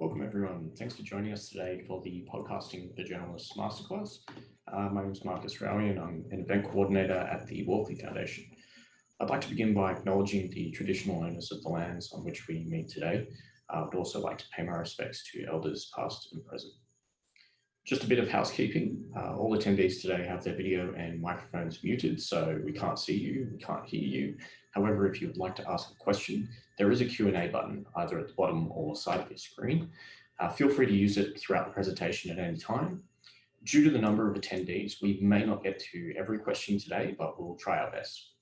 Welcome everyone. Thanks for joining us today for the Podcasting the Journalist Masterclass. My name is Marcus Rowie and I'm an event coordinator at the Walkley Foundation. I'd like to begin by acknowledging the traditional owners of the lands on which we meet today. I would also like to pay my respects to elders past and present. Just a bit of housekeeping. All attendees today have their video and microphones muted, so we can't see you, we can't hear you. However, if you would like to ask a question, there is a Q&A button either at the bottom or side of your screen. Feel free to use it throughout the presentation at any time. Due to the number of attendees, we may not get to every question today, but we'll try our best.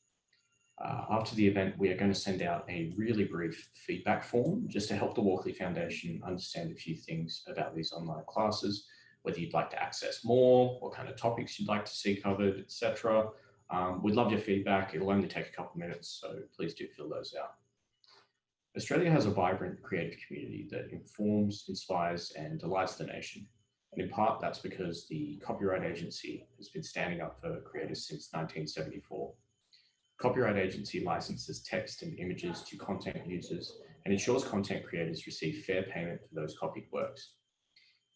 After the event, we are going to send out a really brief feedback form just to help the Walkley Foundation understand a few things about these online classes, whether you'd like to access more, what kind of topics you'd like to see covered, etc. We'd love your feedback. It'll only take a couple of minutes, so please do fill those out. Australia has a vibrant creative community that informs, inspires, and delights the nation. And in part, that's because the Copyright Agency has been standing up for creators since 1974. Copyright Agency licenses text and images to content users and ensures content creators receive fair payment for those copied works.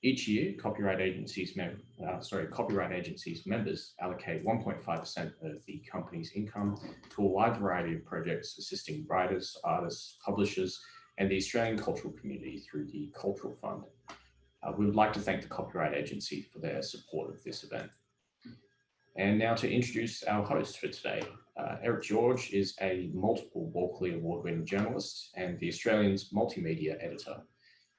Each year, Copyright Agency's members allocate 1.5% of the company's income to a wide variety of projects assisting writers, artists, publishers, and the Australian cultural community through the Cultural Fund. We would like to thank the Copyright Agency for their support of this event. And now to introduce our host for today. Eric George is a multiple Walkley award-winning journalist and the Australian's multimedia editor.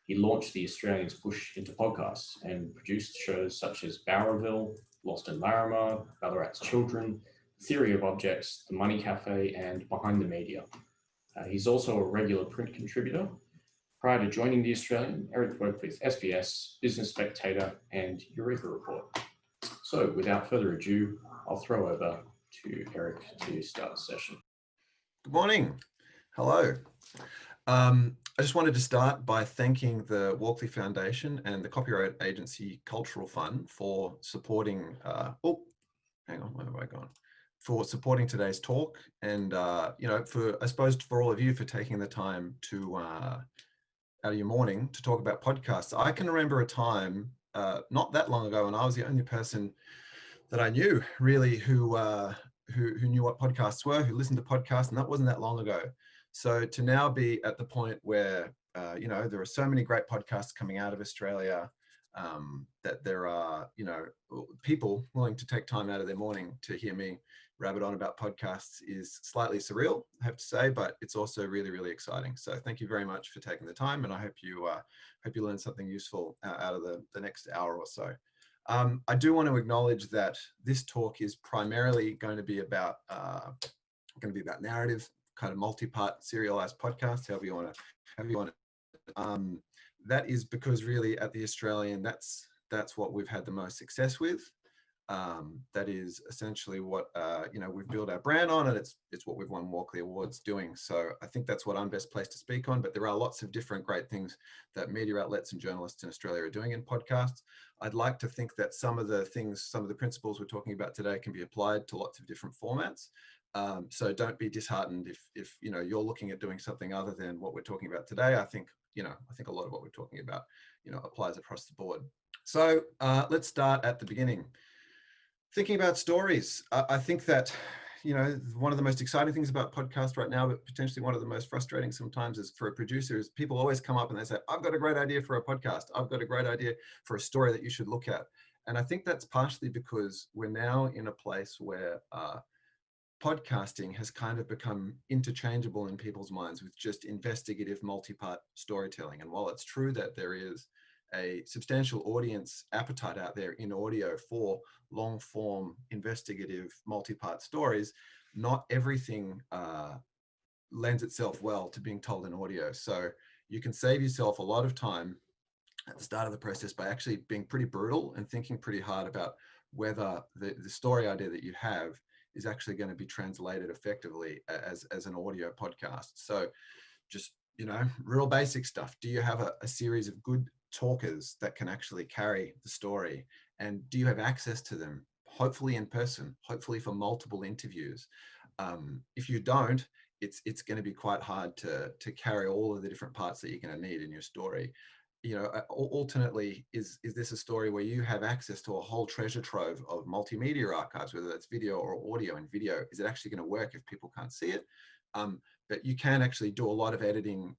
He launched the Australian's push into podcasts and produced shows such as Bowraville, Lost in Larrimah, Ballarat's Children, Theory of Objects, The Money Cafe, and Behind the Media. He's also a regular print contributor. Prior to joining the Australian, Eric worked with SBS, Business Spectator, and Eureka Report. So without further ado, I'll throw over to Eric to start the session. Good morning. Hello. I just wanted to start by thanking the Walkley Foundation and the Copyright Agency Cultural Fund for supporting, for supporting today's talk and, I suppose for all of you for taking the time to, out of your morning to talk about podcasts. I can remember a time not that long ago, and I was the only person that I knew really who knew what podcasts were, who listened to podcasts, and that wasn't that long ago. So to now be at the point where, there are so many great podcasts coming out of Australia, that there are, people willing to take time out of their morning to hear me rabbit on about podcasts is slightly surreal, I have to say, but it's also really, really exciting. So thank you very much for taking the time, and I hope you learn something useful out of the next hour or so. I do want to acknowledge that this talk is primarily going to be about narrative, kind of multi-part serialized podcast, however you want to. That is because really at the Australian, that's what we've had the most success with. That is essentially what we've built our brand on, and it's what we've won Walkley Awards doing. So I think that's what I'm best placed to speak on. But there are lots of different great things that media outlets and journalists in Australia are doing in podcasts. I'd like to think that some of the principles we're talking about today can be applied to lots of different formats. So don't be disheartened if you're looking at doing something other than what we're talking about today. I think a lot of what we're talking about applies across the board. So let's start at the beginning. Thinking about stories, I think that one of the most exciting things about podcasts right now, but potentially one of the most frustrating sometimes is for a producer, is people always come up and they say, I've got a great idea for a podcast. I've got a great idea for a story that you should look at. And I think that's partially because we're now in a place where podcasting has kind of become interchangeable in people's minds with just investigative multi-part storytelling. And while it's true that there is a substantial audience appetite out there in audio for long form investigative multi-part stories, not everything lends itself well to being told in audio. So you can save yourself a lot of time at the start of the process by actually being pretty brutal and thinking pretty hard about whether the story idea that you have is actually going to be translated effectively as an audio podcast. So just, real basic stuff. Do you have a series of good talkers that can actually carry the story? And do you have access to them, hopefully in person, hopefully for multiple interviews? If you don't, it's going to be quite hard to carry all of the different parts that you're going to need in your story. alternately, is this a story where you have access to a whole treasure trove of multimedia archives, whether that's video or audio? And video, is it actually going to work if people can't see it? But you can actually do a lot of editing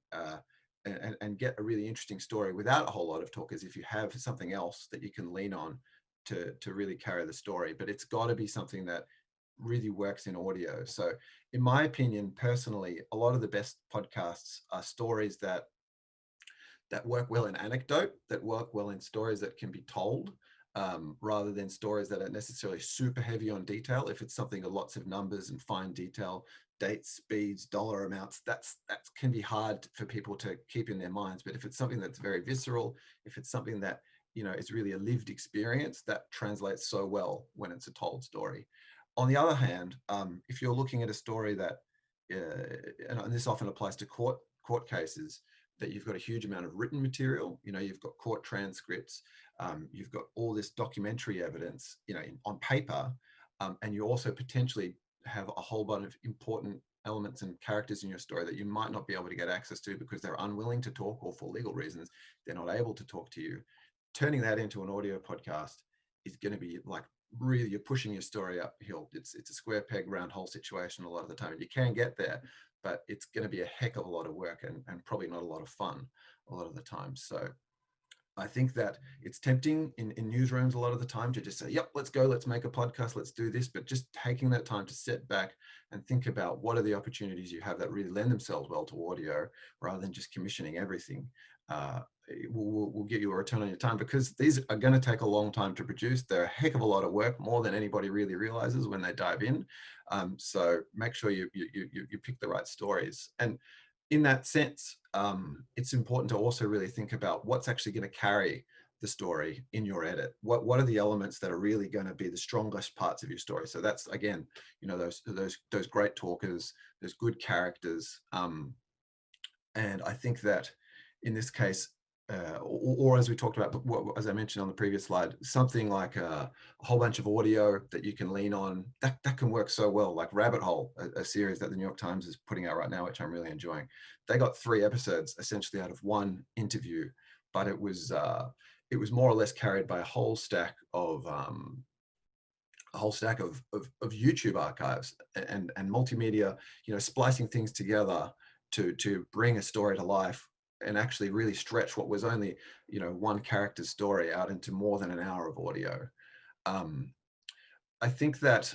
and get a really interesting story without a whole lot of talk, as if you have something else that you can lean on to really carry the story. But it's got to be something that really works in audio. So in my opinion, personally, a lot of the best podcasts are stories that work well in anecdote, that work well in stories that can be told, rather than stories that are necessarily super heavy on detail. If it's something with lots of numbers and fine detail, dates, speeds, dollar amounts, that can be hard for people to keep in their minds. But if it's something that's very visceral, if it's something that, is really a lived experience, that translates so well when it's a told story. On the other hand, if you're looking at a story that, and this often applies to court cases, that you've got a huge amount of written material, you've got court transcripts, you've got all this documentary evidence, on paper, and you also potentially have a whole bunch of important elements and characters in your story that you might not be able to get access to because they're unwilling to talk, or for legal reasons, they're not able to talk to you. Turning that into an audio podcast is going to be like, really, you're pushing your story uphill. It's a square peg round hole situation a lot of the time. You can get there, but it's going to be a heck of a lot of work and probably not a lot of fun a lot of the time. So I think that it's tempting in newsrooms a lot of the time to just say, yep, let's go, let's make a podcast, let's do this. But just taking that time to sit back and think about what are the opportunities you have that really lend themselves well to audio, rather than just commissioning everything, will get you a return on your time, because these are going to take a long time to produce. They're a heck of a lot of work, more than anybody really realizes when they dive in. So make sure you pick the right stories. And in that sense, it's important to also really think about what's actually going to carry the story in your edit. What are the elements that are really going to be the strongest parts of your story? So that's, again, those great talkers, those good characters. And I think that in this case, or as we talked about, as I mentioned on the previous slide, something like a whole bunch of audio that you can lean on, that can work so well. Like Rabbit Hole, a series that the New York Times is putting out right now, which I'm really enjoying. They got 3 episodes essentially out of one interview, but it was more or less carried by a whole stack of YouTube archives and multimedia, splicing things together to bring a story to life and actually really stretch what was only, one character's story out into more than an hour of audio. I think that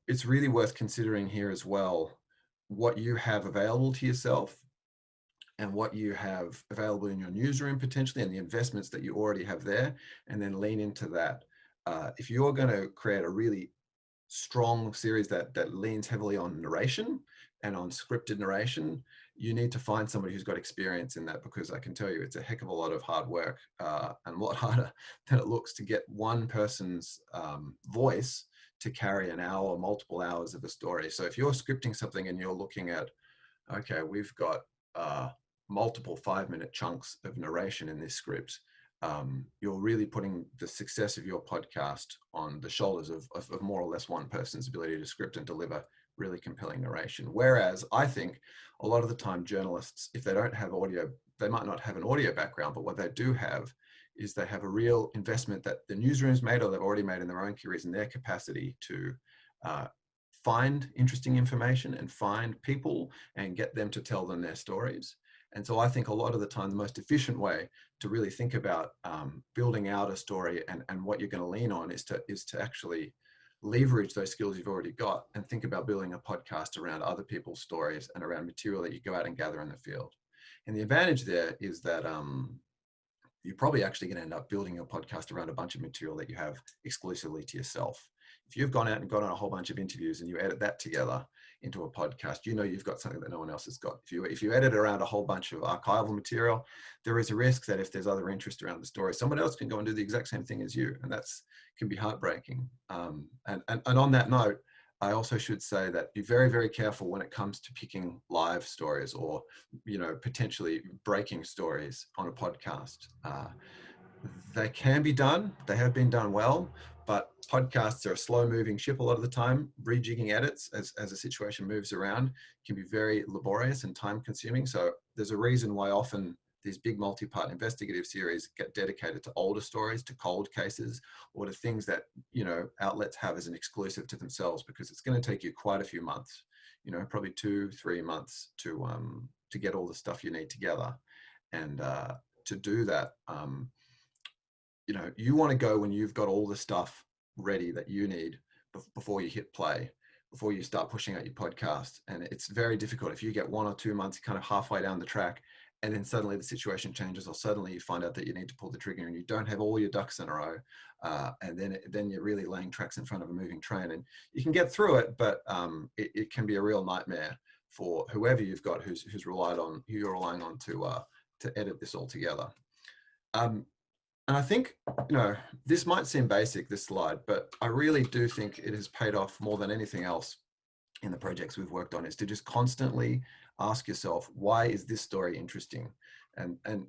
it's really worth considering here as well, what you have available to yourself and what you have available in your newsroom potentially, and the investments that you already have there, and then lean into that. If you're going to create a really strong series that leans heavily on narration and on scripted narration, you need to find somebody who's got experience in that, because I can tell you it's a heck of a lot of hard work, and a lot harder than it looks to get one person's voice to carry an hour or multiple hours of a story. So if you're scripting something and you're looking at, okay, we've got multiple 5-minute chunks of narration in this script, you're really putting the success of your podcast on the shoulders of more or less one person's ability to script and deliver really compelling narration. Whereas I think a lot of the time journalists, if they don't have audio, they might not have an audio background, but what they do have is they have a real investment that the newsroom's made, or they've already made in their own careers, in their capacity to find interesting information and find people and get them to tell them their stories. And so I think a lot of the time, the most efficient way to really think about building out a story and what you're going to lean on is to actually leverage those skills you've already got and think about building a podcast around other people's stories and around material that you go out and gather in the field. And the advantage there is that you're probably actually going to end up building your podcast around a bunch of material that you have exclusively to yourself. If you've gone out and got on a whole bunch of interviews and you edit that together into a podcast, you've got something that no one else has got. If you edit around a whole bunch of archival material, there is a risk that if there's other interest around the story, someone else can go and do the exact same thing as you, and can be heartbreaking. And on that note, I also should say that be very, very careful when it comes to picking live stories or, potentially breaking stories on a podcast. They can be done. They have been done well, but podcasts are a slow moving ship a lot of the time. Rejigging edits as a situation moves around can be very laborious and time consuming. So there's a reason why often these big multi-part investigative series get dedicated to older stories, to cold cases, or to things that, you know, outlets have as an exclusive to themselves, because it's going to take you quite a few months, you know, probably 2-3 months to get all the stuff you need together. And to do that, you know, you want to go when you've got all the stuff ready that you need before you hit play, before you start pushing out your podcast. And it's very difficult if you get 1 or 2 months kind of halfway down the track, and then suddenly the situation changes, or suddenly you find out that you need to pull the trigger and you don't have all your ducks in a row. And then you're really laying tracks in front of a moving train, and you can get through it, but it can be a real nightmare for whoever you've got who you're relying on to edit this all together. And I think, you know, this might seem basic, this slide, but I really do think it has paid off more than anything else in the projects we've worked on, is to just constantly ask yourself, why is this story interesting? And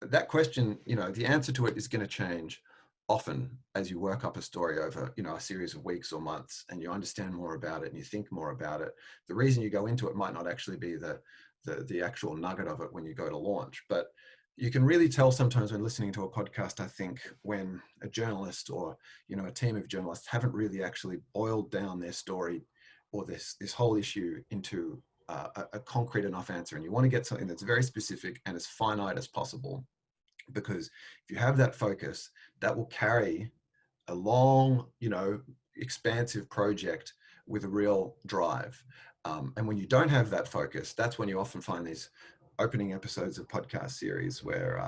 that question, you know, the answer to it is going to change often as you work up a story over, you know, a series of weeks or months, and you understand more about it and you think more about it. The reason you go into it might not actually be the actual nugget of it when you go to launch, but you can really tell sometimes when listening to a podcast, I think, when a journalist or, you know, a team of journalists haven't really actually boiled down their story or this whole issue into a concrete enough answer. And you want to get something that's very specific and as finite as possible, because if you have that focus, that will carry a long, you know, expansive project with a real drive. And when you don't have that focus, that's when you often find these opening episodes of podcast series where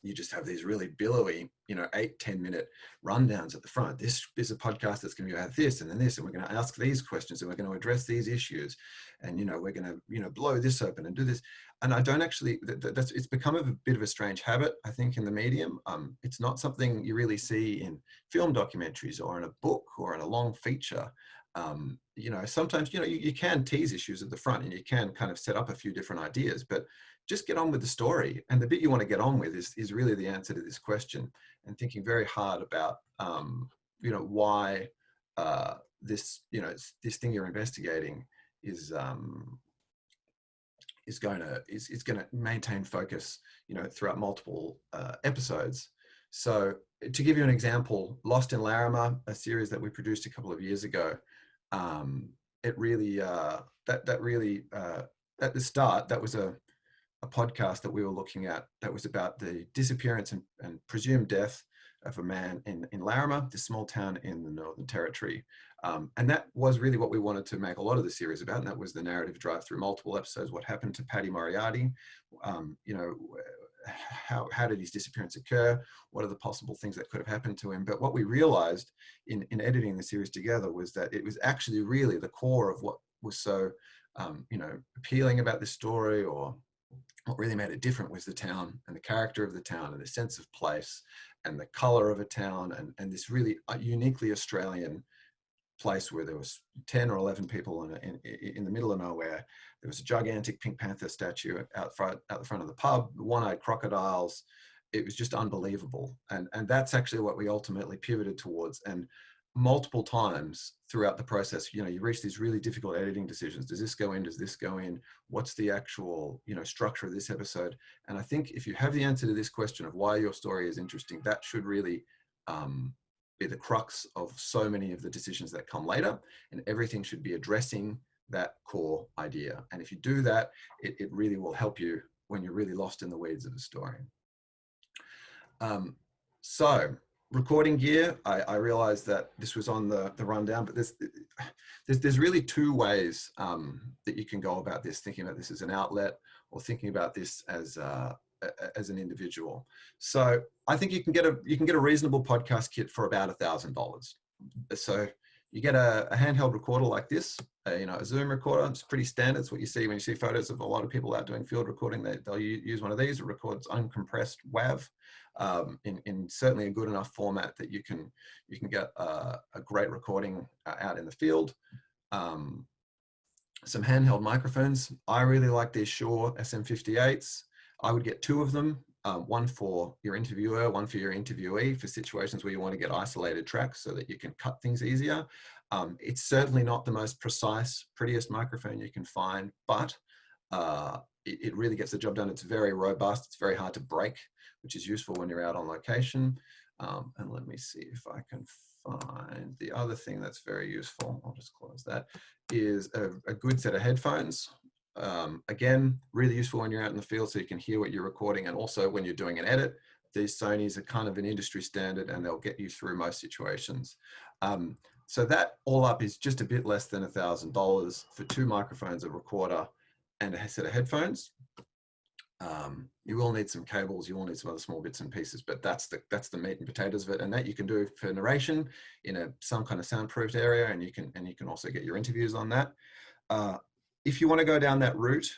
you just have these really billowy, you know, 8-10 minute rundowns at the front. This is a podcast that's going to have this and then this, and we're going to ask these questions and we're going to address these issues, and, you know, we're going to, you know, blow this open and do this. And I don't actually, it's become a bit of a strange habit, I think, in the medium. It's not something you really see in film documentaries or in a book or in a long feature. You know, sometimes, you know, you can tease issues at the front and you can kind of set up a few different ideas, but just get on with the story. And the bit you want to get on with is really the answer to this question, and thinking very hard about, you know, why this, you know, this thing you're investigating is going to maintain focus, you know, throughout multiple episodes. So to give you an example, Lost in Larrimah, a series that we produced a couple of years ago, it really, that really, at the start, that was a podcast that we were looking at that was about the disappearance and presumed death of a man in Larrimah, this small town in the Northern Territory. And that was really what we wanted to make a lot of the series about, and that was the narrative drive through multiple episodes. What happened to Paddy Moriarty? You know, how did his disappearance occur? What are the possible things that could have happened to him? But what we realized in editing the series together was that it was actually really the core of what was so, you know, appealing about this story, or what really made it different, was the town and the character of the town and the sense of place and the color of a town, and this really uniquely Australian place where there was 10 or 11 people in the middle of nowhere. There was a gigantic Pink Panther statue out the front of the pub, one-eyed crocodiles. It was just unbelievable. And that's actually what we ultimately pivoted towards. And multiple times throughout the process, you know, you reach these really difficult editing decisions. Does this go in? Does this go in? What's the actual, you know, structure of this episode? And I think if you have the answer to this question of why your story is interesting, that should really be the crux of so many of the decisions that come later, and everything should be addressing that core idea. And if you do that, it really will help you when you're really lost in the weeds of the story. So recording gear, I realized that this was on the rundown, but there's really two ways that you can go about this, thinking about this as an outlet or thinking about this as an individual. So I think you can get a reasonable podcast kit for about $1,000. So you get a handheld recorder like this, you know, a Zoom recorder. It's pretty standard. It's what you see when you see photos of a lot of people out doing field recording. They'll use one of these. It records uncompressed WAV in certainly a good enough format that you can get a great recording out in the field. Some handheld microphones. I really like these Shure SM58s. I would get 2 of them, one for your interviewer, one for your interviewee, for situations where you want to get isolated tracks so that you can cut things easier. It's certainly not the most precise, prettiest microphone you can find, but it really gets the job done. It's very robust. It's very hard to break, which is useful when you're out on location. And let me see if I can find the other thing that's very useful. I'll just close that, is a good set of headphones. Again, really useful when you're out in the field so you can hear what you're recording, and also when you're doing an edit. These Sonys are kind of an industry standard and they'll get you through most situations. So that all up is just a bit less than $1,000 for 2 microphones, a recorder, and a set of headphones. You will need some cables, you will need some other small bits and pieces, but that's the meat and potatoes of it. And that you can do for narration in some kind of soundproofed area, and you can also get your interviews on that. If you want to go down that route,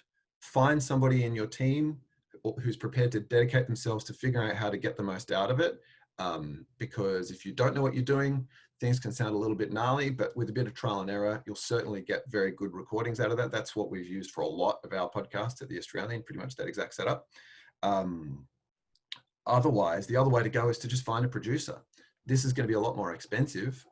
find somebody in your team who's prepared to dedicate themselves to figuring out how to get the most out of it. Because if you don't know what you're doing, things can sound a little bit gnarly, but with a bit of trial and error, you'll certainly get very good recordings out of that. That's what we've used for a lot of our podcasts at the Australian, pretty much that exact setup. Otherwise, the other way to go is to just find a producer. This is going to be a lot more expensive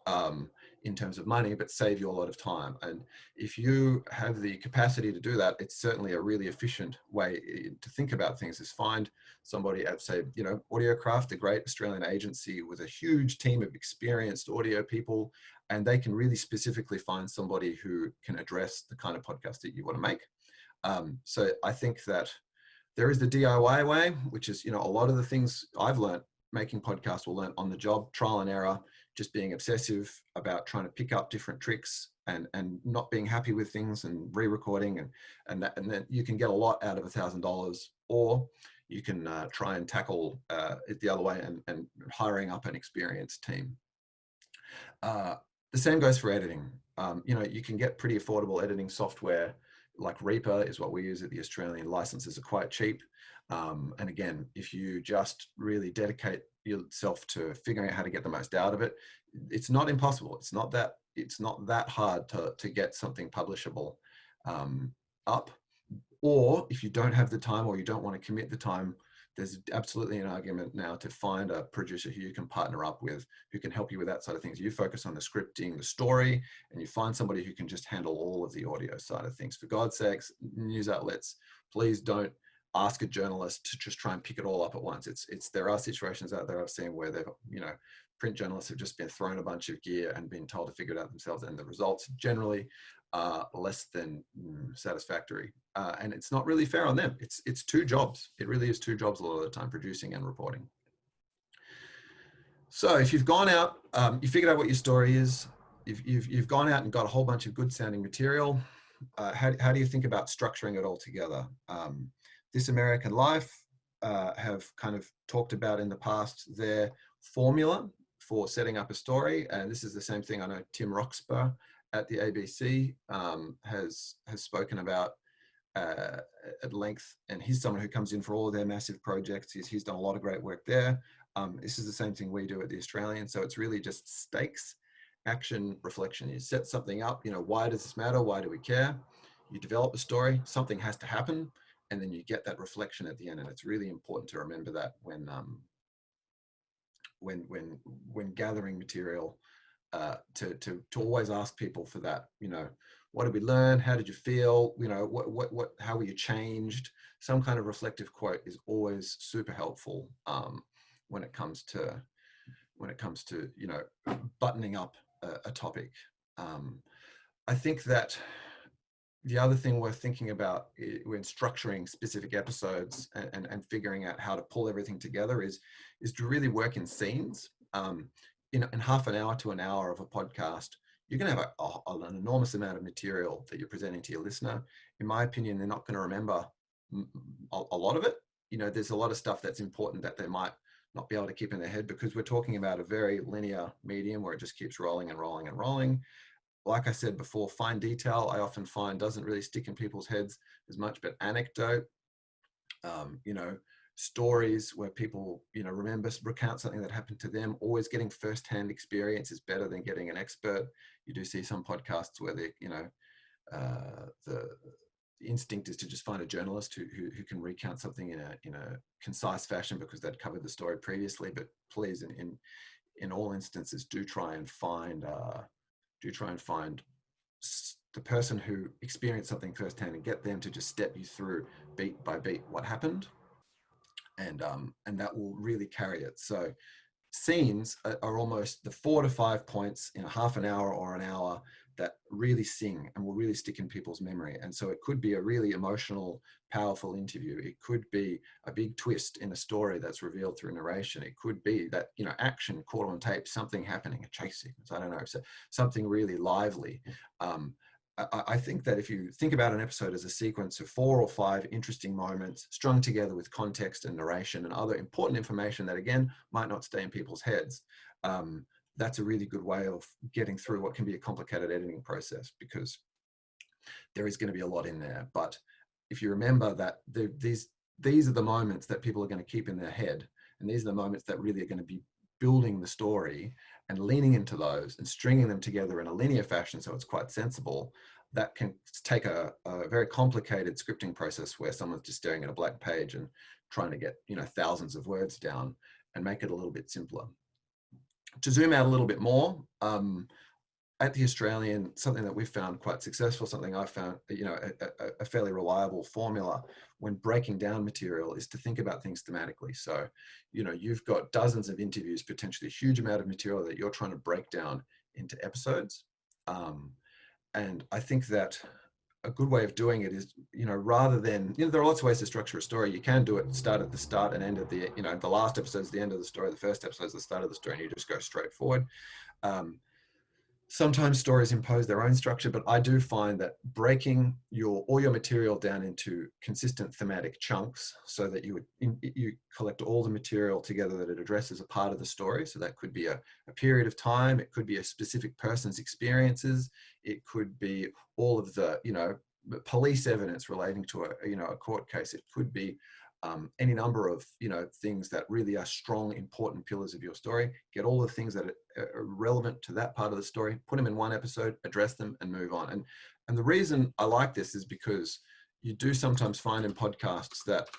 in terms of money, but save you a lot of time. And if you have the capacity to do that, it's certainly a really efficient way to think about things, is find somebody at, say, Audiocraft, a great Australian agency with a huge team of experienced audio people, and they can really specifically find somebody who can address the kind of podcast that you want to make. So I think that there is the DIY way, which is, a lot of the things I've learned making podcasts will learn on the job, trial and error, just being obsessive about trying to pick up different tricks and not being happy with things and re-recording and then you can get a lot out of $1,000, or you can try and tackle it the other way and hiring up an experienced team. The same goes for editing. You can get pretty affordable editing software, like Reaper is what we use at the Australian. Licenses are quite cheap. And again, if you just really dedicate yourself to figuring out how to get the most out of it, it's not impossible. It's not that hard to get something publishable up. Or if you don't have the time, or you don't want to commit the time, there's absolutely an argument now to find a producer who you can partner up with, who can help you with that side of things. You focus on the scripting, the story, and you find somebody who can just handle all of the audio side of things. For God's sakes, news outlets, please don't ask a journalist to just try and pick it all up at once. There are situations out there I've seen where print journalists have just been thrown a bunch of gear and been told to figure it out themselves, and the results generally are less than satisfactory. And it's not really fair on them. It's 2 jobs. It really is 2 jobs a lot of the time, producing and reporting. So if you've gone out, you figured out what your story is, you've gone out and got a whole bunch of good sounding material, how do you think about structuring it all together? This American Life have kind of talked about in the past their formula for setting up a story, and this is the same thing I know Tim Roxburgh at the ABC has spoken about at length, and he's someone who comes in for all of their massive projects. He's done a lot of great work there. This is the same thing we do at the Australian, so it's really just stakes, action, reflection. You set something up, why does this matter? Why do we care? You develop a story, something has to happen, and then you get that reflection at the end. And it's really important to remember that when gathering material, to always ask people for that. What did we learn? How did you feel? How were you changed? Some kind of reflective quote is always super helpful when it comes to buttoning up a topic. I think that the other thing worth thinking about when structuring specific episodes and figuring out how to pull everything together is to really work in scenes. In half an hour to an hour of a podcast, you're going to have an enormous amount of material that you're presenting to your listener. In my opinion, they're not going to remember a lot of it. There's a lot of stuff that's important that they might not be able to keep in their head, because we're talking about a very linear medium where it just keeps rolling and rolling and rolling. Like I said before, fine detail, I often find doesn't really stick in people's heads as much, but anecdote, stories where people, recount something that happened to them. Always getting firsthand experience is better than getting an expert. You do see some podcasts where the instinct is to just find a journalist who can recount something in a concise fashion because they'd covered the story previously. But please, in all instances, do try and find the person who experienced something firsthand and get them to just step you through beat by beat what happened, and that will really carry it. So scenes are almost the 4 to 5 points in a half an hour or an hour that really sing and will really stick in people's memory. And so it could be a really emotional, powerful interview. It could be a big twist in a story that's revealed through narration. It could be that, you know, action caught on tape, something happening, a chase sequence, I don't know, so something really lively. I think that if you think about an episode as a sequence of 4 or 5 interesting moments strung together with context and narration and other important information that, again, might not stay in people's heads, that's a really good way of getting through what can be a complicated editing process, because there is going to be a lot in there. But if you remember that these are the moments that people are going to keep in their head, and these are the moments that really are going to be building the story, and leaning into those and stringing them together in a linear fashion so it's quite sensible, that can take a very complicated scripting process where someone's just staring at a blank page and trying to get, you know, thousands of words down, and make it a little bit simpler. To zoom out a little bit more, at the Australian, something that we've found quite successful, something I've found, you know, a fairly reliable formula when breaking down material, is to think about things thematically. So, you know, you've got dozens of interviews, potentially a huge amount of material that you're trying to break down into episodes. And I think that a good way of doing it is, you know, rather than, you know, there are lots of ways to structure a story. You can do it start at the start and end at the, you know, the last episode is the end of the story, the first episode is the start of the story, and you just go straight forward. Sometimes stories impose their own structure, but I do find that breaking all your material down into consistent thematic chunks, so that you collect all the material together that it addresses a part of the story. So that could be a period of time, it could be a specific person's experiences, it could be all of the, you know, police evidence relating to a court case, it could be any number of, you know, things that really are strong, important pillars of your story. Get all the things that are relevant to that part of the story, put them in one episode, address them, and move on. And the reason I like this is because you do sometimes find in podcasts that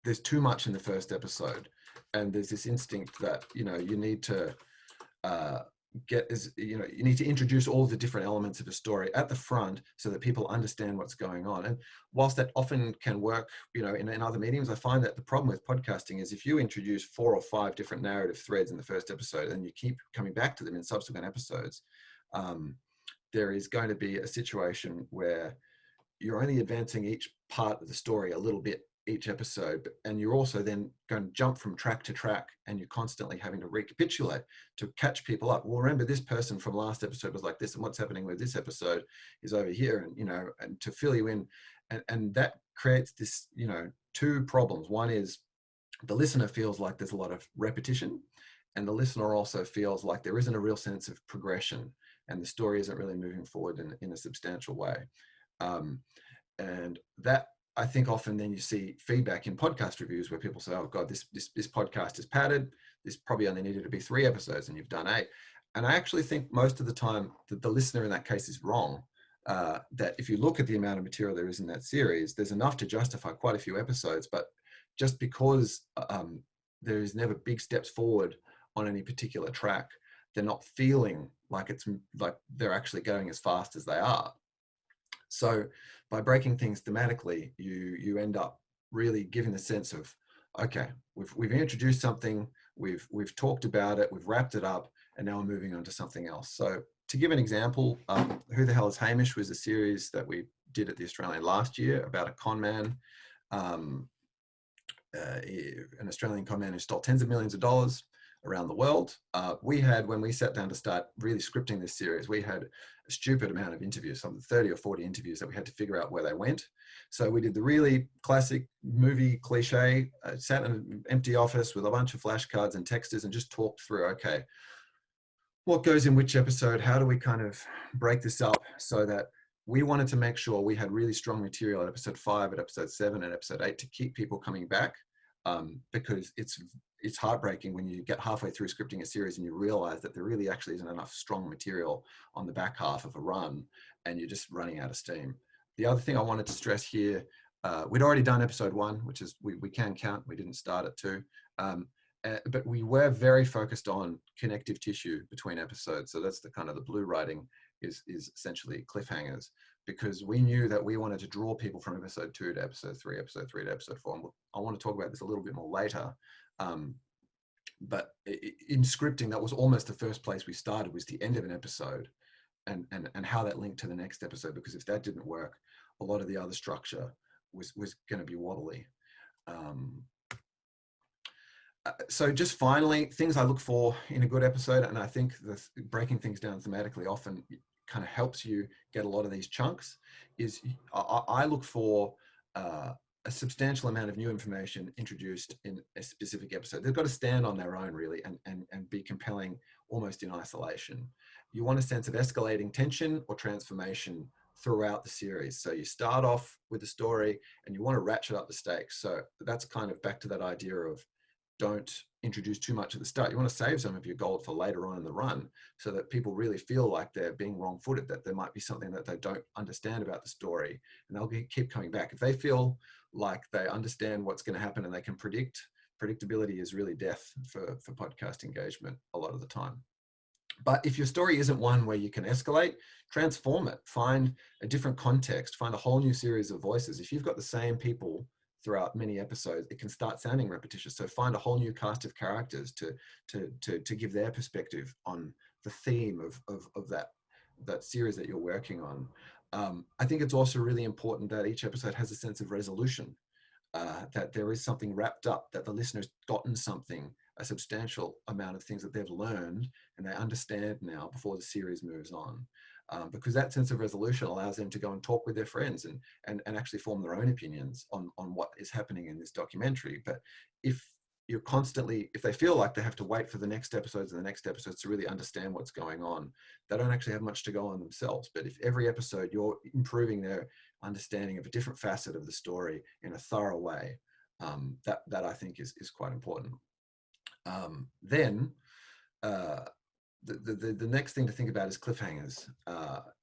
there's too much in the first episode, and there's this instinct that, you know, you need to you need to introduce all the different elements of a story at the front so that people understand what's going on. And whilst that often can work, you know, in other mediums, I find that the problem with podcasting is if you introduce 4 or 5 different narrative threads in the first episode and you keep coming back to them in subsequent episodes, there is going to be a situation where you're only advancing each part of the story a little bit each episode, and you're also then going to jump from track to track, and you're constantly having to recapitulate to catch people up. Well, remember, this person from last episode was like this, and what's happening with this episode is over here, and, you know, and to fill you in, and that creates this, you know, 2 problems. One is the listener feels like there's a lot of repetition, and the listener also feels like there isn't a real sense of progression, and the story isn't really moving forward in a substantial way. And that, I think, often then you see feedback in podcast reviews where people say, oh God, this podcast is padded. This probably only needed to be 3 episodes and you've done 8. And I actually think most of the time that the listener in that case is wrong. That if you look at the amount of material there is in that series, there's enough to justify quite a few episodes. But just because there is never big steps forward on any particular track, they're not feeling like it's like they're actually going as fast as they are. So by breaking things thematically, you end up really giving the sense of, okay, we've introduced something, we've talked about it, we've wrapped it up, and now we're moving on to something else. So to give an example, Who the Hell is Hamish was a series that we did at the Australian last year about a con man, an Australian con man who stole tens of millions of dollars around the world. We had, when we sat down to start really scripting this series, we had a stupid amount of interviews, some 30 or 40 interviews that we had to figure out where they went. So we did the really classic movie cliche, sat in an empty office with a bunch of flashcards and texters and just talked through, okay, what goes in which episode? How do we kind of break this up so that we wanted to make sure we had really strong material at episode 5, at episode 7, and episode 8 to keep people coming back, because it's heartbreaking when you get halfway through scripting a series and you realize that there really actually isn't enough strong material on the back half of a run and you're just running out of steam. The other thing I wanted to stress here, we'd already done episode 1, which is we can count, we didn't start at 2. But we were very focused on connective tissue between episodes. So that's the kind of the blue writing is essentially cliffhangers, because we knew that we wanted to draw people from episode 2 to episode 3, episode 3 to episode 4. And I want to talk about this a little bit more later. But in scripting, that was almost the first place we started, was the end of an episode and how that linked to the next episode, because if that didn't work, a lot of the other structure was going to be wobbly. So just finally, things I look for in a good episode, and I think breaking things down thematically often kind of helps you get a lot of these chunks, is I look for a substantial amount of new information introduced in a specific episode. They've got to stand on their own, really, and be compelling almost in isolation. You want a sense of escalating tension or transformation throughout the series. So you start off with a story and you want to ratchet up the stakes. So that's kind of back to that idea of don't introduce too much at the start. You want to save some of your gold for later on in the run, so that people really feel like they're being wrong-footed, that there might be something that they don't understand about the story, and they'll keep coming back. If they feel like they understand what's going to happen and they can predict, predictability is really death for podcast engagement a lot of the time. But if your story isn't one where you can escalate, transform it. Find a different context. Find a whole new series of voices. If you've got the same people throughout many episodes, it can start sounding repetitious. So find a whole new cast of characters to give their perspective on the theme of that series that you're working on. I think it's also really important that each episode has a sense of resolution, that there is something wrapped up, that the listener's gotten something, a substantial amount of things that they've learned and they understand now before the series moves on. Because that sense of resolution allows them to go and talk with their friends and actually form their own opinions on what is happening in this documentary. But if they feel like they have to wait for the next episodes and the next episodes to really understand what's going on, they don't actually have much to go on themselves. But if every episode you're improving their understanding of a different facet of the story in a thorough way, that I think is quite important. The next thing to think about is cliffhangers,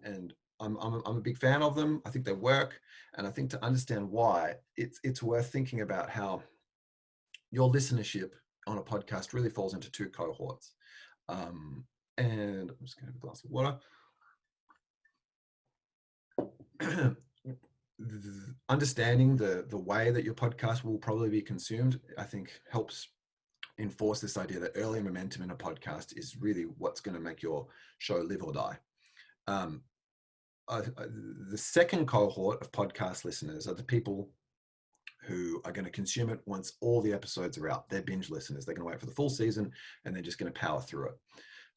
and I'm a big fan of them. I think they work, and I think to understand why, it's worth thinking about how your listenership on a podcast really falls into two cohorts. And I'm just going to have a glass of water. Understanding the way that your podcast will probably be consumed, I think, helps enforce this idea that early momentum in a podcast is really what's going to make your show live or die. The second cohort of podcast listeners are the people who are going to consume it once all the episodes are out. They're binge listeners. They're going to wait for the full season and they're just going to power through it.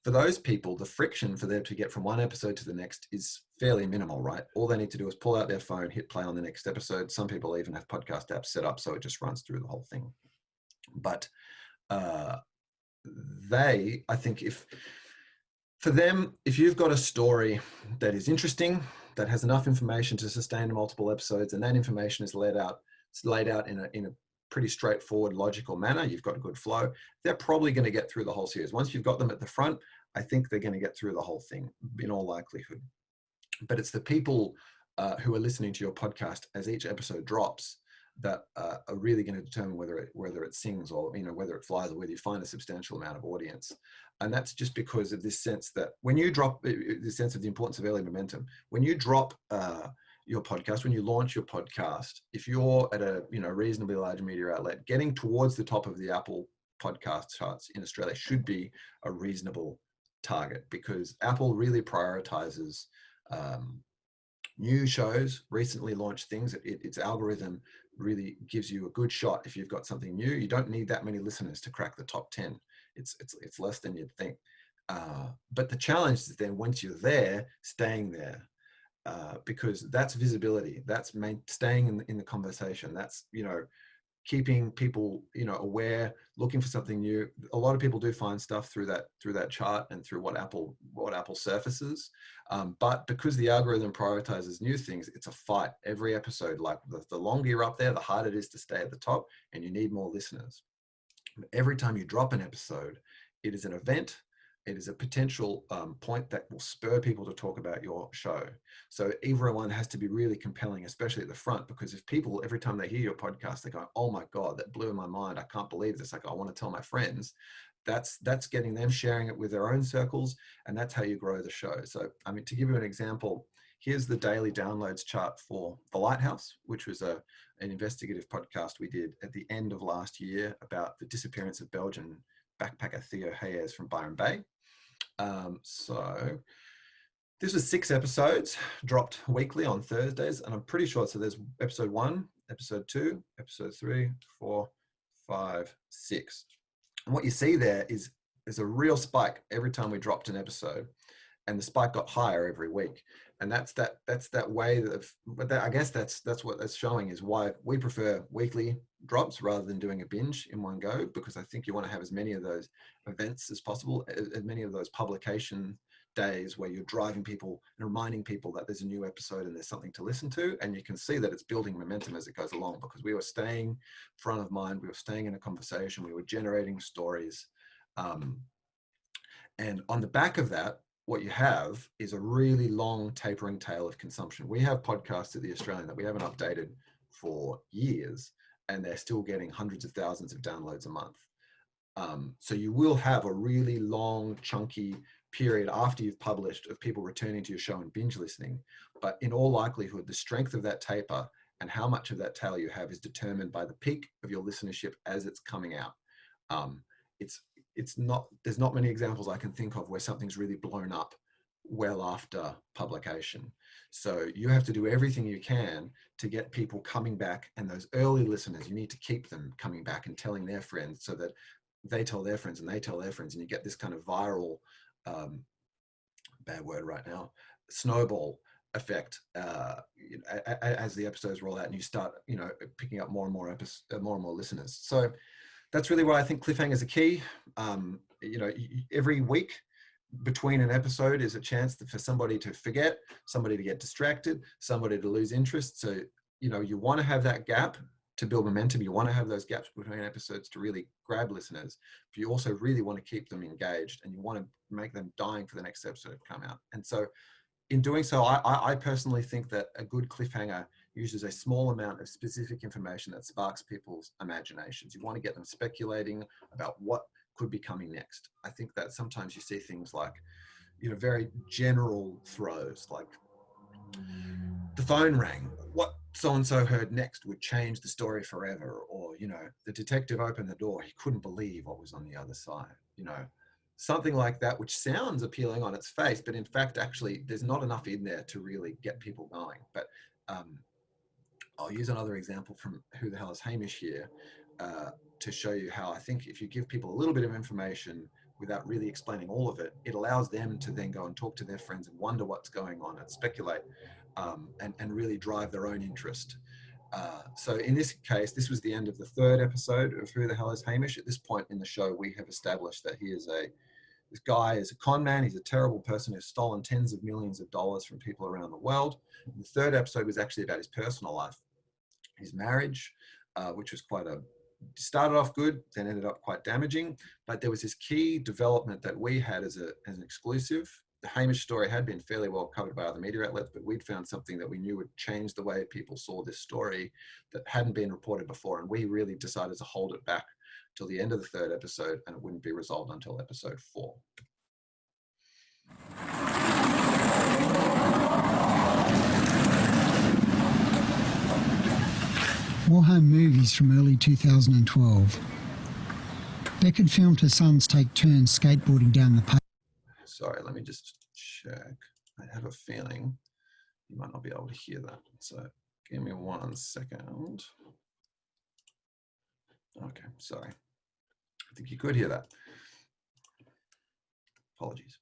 For those people, the friction for them to get from one episode to the next is fairly minimal, right? All they need to do is pull out their phone, hit play on the next episode. Some people even have podcast apps set up so it just runs through the whole thing. But I think for them, if you've got a story that is interesting, that has enough information to sustain multiple episodes, and that information is laid out in a pretty straightforward, logical manner, you've got a good flow, they're probably going to get through the whole series. Once you've got them at the front, I think they're going to get through the whole thing in all likelihood. But it's the people who are listening to your podcast as each episode drops that are really going to determine whether it sings or whether it flies, or whether you find a substantial amount of audience. And that's just because of this sense that when you drop this sense of the importance of early momentum, when you drop your podcast, when you launch your podcast, if you're at a reasonably large media outlet, getting towards the top of the Apple podcast charts in Australia should be a reasonable target, because Apple really prioritizes new shows, recently launched things. Its algorithm really gives you a good shot if you've got something new. You don't need that many listeners to crack the top 10. It's less than you'd think. But the challenge is then, once you're there, staying there, because that's visibility. That's staying in the conversation. That's keeping people aware, looking for something new. A lot of people do find stuff through that chart and through what Apple surfaces, but because the algorithm prioritizes new things, it's a fight every episode. Like the longer you're up there, the harder it is to stay at the top, and you need more listeners. Every time you drop an episode, it is an event. It is a potential point that will spur people to talk about your show. So everyone has to be really compelling, especially at the front, because if people, every time they hear your podcast, they go, "Oh my God, that blew my mind. I can't believe this. Like, I want to tell my friends." that's getting them sharing it with their own circles, and that's how you grow the show. So, I mean, to give you an example, here's the daily downloads chart for The Lighthouse, which was an investigative podcast we did at the end of last year about the disappearance of Belgian backpacker Theo Hayes from Byron Bay. So this was 6 episodes dropped weekly on Thursdays, and I'm pretty sure, so there's episode 1, episode 2, episode 3, 4, 5, 6. And what you see there is a real spike every time we dropped an episode, and the spike got higher every week. And that's that way but I guess that's what that's showing, is why we prefer weekly drops rather than doing a binge in one go, because I think you want to have as many of those events as possible, as many of those publication days where you're driving people and reminding people that there's a new episode and there's something to listen to. And you can see that it's building momentum as it goes along, because we were staying front of mind, we were staying in a conversation, we were generating stories. And on the back of that, what you have is a really long tapering tail of consumption. We have podcasts at The Australian that we haven't updated for years, and they're still getting hundreds of thousands of downloads a month. So you will have a really long, chunky period after you've published of people returning to your show and binge listening. But in all likelihood, the strength of that taper and how much of that tail you have is determined by the peak of your listenership as it's coming out. There's not many examples I can think of where something's really blown up well after publication. So you have to do everything you can to get people coming back, and those early listeners, you need to keep them coming back and telling their friends, so that they tell their friends and they tell their friends, and you get this kind of viral, bad word right now, snowball effect as the episodes roll out and you start, picking up more and more listeners. So that's really why I think cliffhangers are key. Every week between an episode is a chance for somebody to forget, somebody to get distracted, somebody to lose interest. So, you want to have that gap to build momentum. You want to have those gaps between episodes to really grab listeners, but you also really want to keep them engaged, and you want to make them dying for the next episode to come out. And so in doing so, I personally think that a good cliffhanger uses a small amount of specific information that sparks people's imaginations. You want to get them speculating about what could be coming next. I think that sometimes you see things like, very general throws, like the phone rang, what so-and-so heard next would change the story forever. Or, the detective opened the door, he couldn't believe what was on the other side, something like that, which sounds appealing on its face, but in fact, actually, there's not enough in there to really get people going. But I'll use another example from Who the Hell is Hamish here to show you how I think if you give people a little bit of information without really explaining all of it, it allows them to then go and talk to their friends and wonder what's going on and speculate and really drive their own interest. So in this case, this was the end of the 3rd episode of Who the Hell is Hamish. At this point in the show, we have established that this guy is a con man. He's a terrible person who's stolen tens of millions of dollars from people around the world. The 3rd episode was actually about his personal life, his marriage, which was started off good, then ended up quite damaging. But there was this key development that we had as an exclusive. The Hamish story had been fairly well covered by other media outlets, but we'd found something that we knew would change the way people saw this story that hadn't been reported before. And we really decided to hold it back till the end of the 3rd episode, and it wouldn't be resolved until episode 4. More home movies from early 2012. Beck had filmed her sons take turns skateboarding down the pavement. Sorry, let me just check. I have a feeling you might not be able to hear that. So give me 1 second. Okay, sorry. I think you could hear that. Apologies.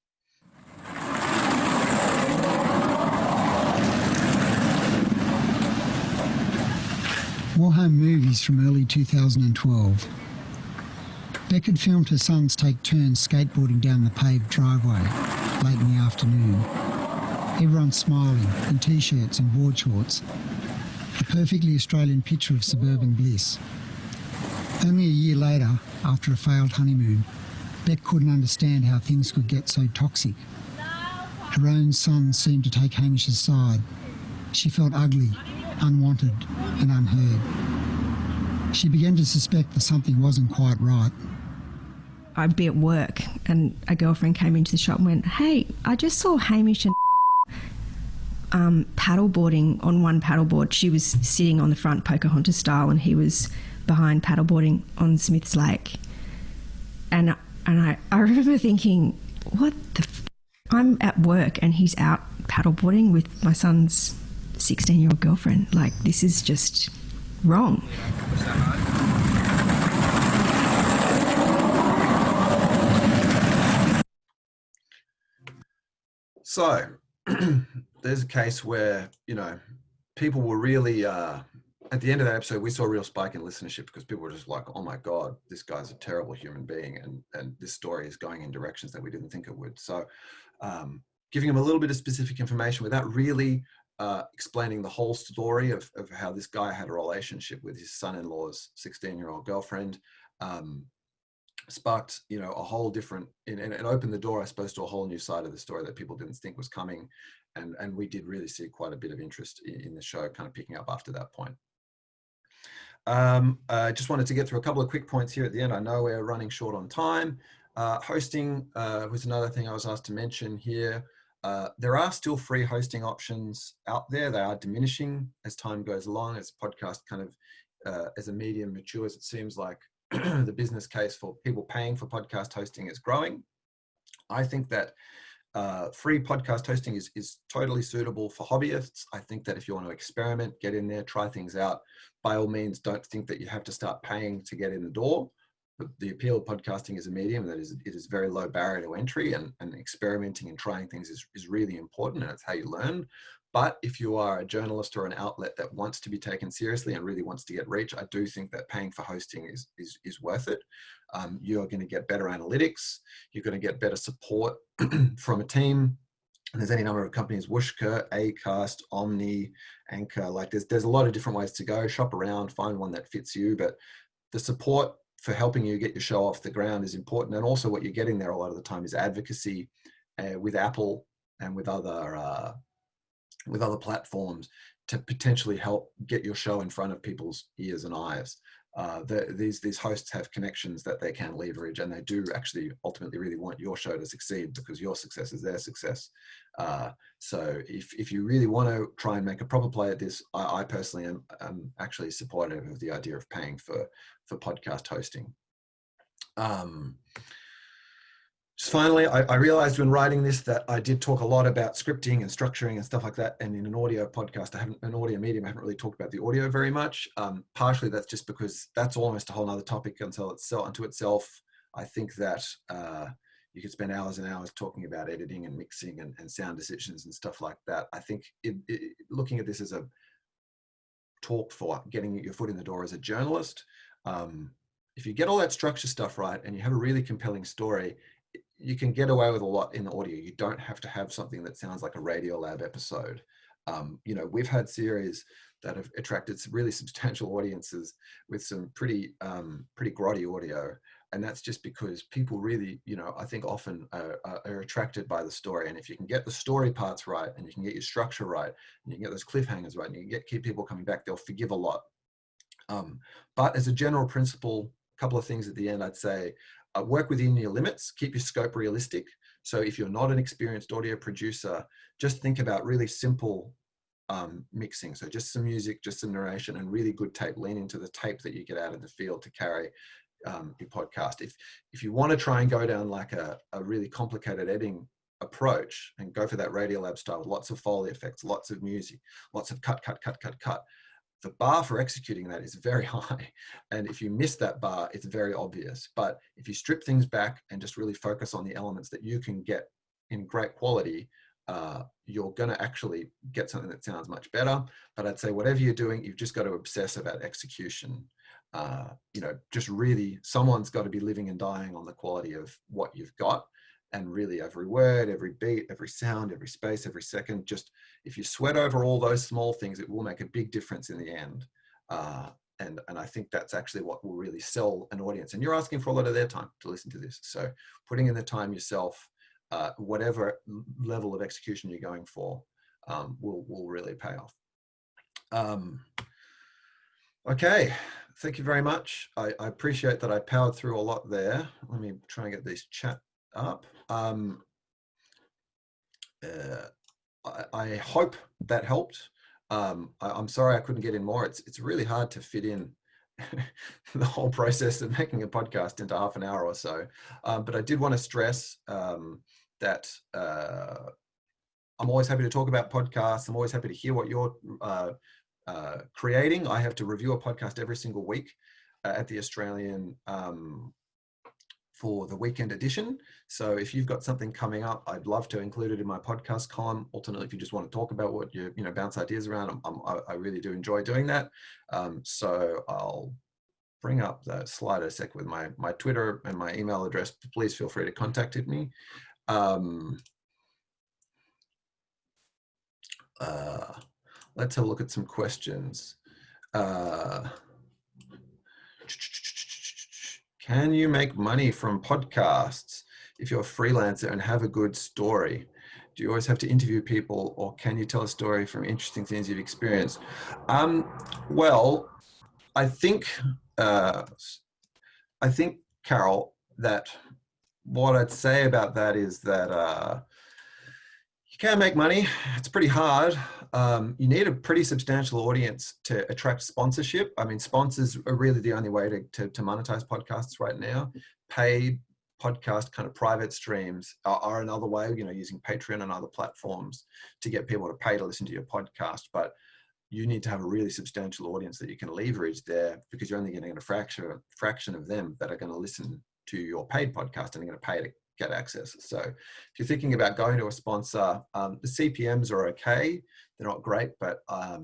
More home movies from early 2012. Beck had filmed her sons take turns skateboarding down the paved driveway late in the afternoon. Everyone smiling, in t-shirts and board shorts. A perfectly Australian picture of suburban bliss. Only a year later, after a failed honeymoon, Beck couldn't understand how things could get so toxic. Her own sons seemed to take Hamish's side. She felt ugly, unwanted and unheard. She began to suspect that something wasn't quite right. I'd be at work and a girlfriend came into the shop and went, "Hey, I just saw Hamish and paddleboarding on one paddleboard." She was sitting on the front Pocahontas style and he was behind paddleboarding on Smith's Lake. And I remember thinking, what the I'm at work and he's out paddleboarding with my son's 16-year-old girlfriend. Like, this is just wrong. So there's a case where, you know, people were really, at the end of that episode, we saw a real spike in listenership because people were just like, oh my God, this guy's a terrible human being. And this story is going in directions that we didn't think it would. So giving him a little bit of specific information without really explaining the whole story of how this guy had a relationship with his son-in-law's 16-year-old girlfriend, sparked, you know, a whole different, and it opened the door, I suppose, to a whole new side of the story that people didn't think was coming. And we did really see quite a bit of interest in the show kind of picking up after that point. I just wanted to get through a couple of quick points here at the end. I know we're running short on time. Hosting was another thing I was asked to mention here. There are still free hosting options out there. They are diminishing as time goes along, as podcast kind of, as a medium matures. It seems like the business case for people paying for podcast hosting is growing. I think that free podcast hosting is totally suitable for hobbyists. I think that if you want to experiment, get in there, try things out, by all means, don't think that you have to start paying to get in the door. But the appeal of podcasting as a medium, that is, it is very low barrier to entry, and experimenting and trying things is really important, and it's how you learn. But if you are a journalist or an outlet that wants to be taken seriously and really wants to get reach, I do think that paying for hosting is worth it. You're going to get better analytics. You're going to get better support from a team. And there's any number of companies, Whooshka, Acast, Omni, Anchor, like there's a lot of different ways to go. Shop around, find one that fits you. But the support for helping you get your show off the ground is important. And also what you're getting there a lot of the time is advocacy with Apple and with other platforms to potentially help get your show in front of people's ears and eyes. These hosts have connections that they can leverage, and they do actually ultimately really want your show to succeed because your success is their success. So if you really want to try and make a proper play at this, I personally am actually supportive of the idea of paying for podcast hosting. Just finally, I realized when writing this that I did talk a lot about scripting and structuring and stuff like that. And in an audio podcast, an audio medium, I haven't really talked about the audio very much. Partially that's just because that's almost a whole other topic unto itself. I think that you could spend hours and hours talking about editing and mixing and sound decisions and stuff like that. I think looking at this as a talk for getting your foot in the door as a journalist, if you get all that structure stuff right and you have a really compelling story, you can get away with a lot in the audio. You don't have to have something that sounds like a Radiolab episode. You know, we've had series that have attracted some really substantial audiences with some pretty grotty audio. And that's just because people really, you know, I think often are attracted by the story. And if you can get the story parts right, and you can get your structure right, and you can get those cliffhangers right, and you can keep people coming back, they'll forgive a lot. But as a general principle, a couple of things at the end, I'd say, work within your limits, keep your scope realistic. So if you're not an experienced audio producer, just think about really simple mixing. So just some music, just some narration, and really good tape. Lean into the tape that you get out in the field to carry your podcast. If you want to try and go down like a really complicated editing approach and go for that Radiolab style, lots of Foley effects, lots of music, lots of cut, the bar for executing that is very high. And if you miss that bar, it's very obvious. But if you strip things back and just really focus on the elements that you can get in great quality, you're going to actually get something that sounds much better. But I'd say whatever you're doing, you've just got to obsess about execution. You know, just really, someone's got to be living and dying on the quality of what you've got. And really every word, every beat, every sound, every space, every second, just if you sweat over all those small things, it will make a big difference in the end. And I think that's actually what will really sell an audience. And you're asking for a lot of their time to listen to this. So putting in the time yourself, whatever level of execution you're going for, will really pay off. Okay, Thank you very much. I appreciate that I powered through a lot there. Let me try and get this chat up. I hope that helped. I'm sorry I couldn't get in more. It's really hard to fit in the whole process of making a podcast into half an hour or so. But I did want to stress that I'm always happy to talk about podcasts. I'm always happy to hear what you're creating. I have to review a podcast every single week at the Australian for the weekend edition. So if you've got something coming up, I'd love to include it in my podcast column. Alternately, if you just want to talk about what you bounce ideas around, I really do enjoy doing that. So I'll bring up the slide a sec with my Twitter and my email address. Please feel free to contact me. Let's have a look at some questions. Can you make money from podcasts if you're a freelancer and have a good story? Do you always have to interview people, or can you tell a story from interesting things you've experienced? Well, I think, Carol, that what I'd say about that is that you can make money. It's pretty hard. You need a pretty substantial audience to attract sponsorship. I mean, sponsors are really the only way to monetize podcasts right now. Paid podcast kind of private streams are another way, using Patreon and other platforms to get people to pay to listen to your podcast. But you need to have a really substantial audience that you can leverage there, because you're only getting a fraction of them that are going to listen to your paid podcast and are going to pay to get access. So if you're thinking about going to a sponsor, the CPMs are okay. They're not great, but I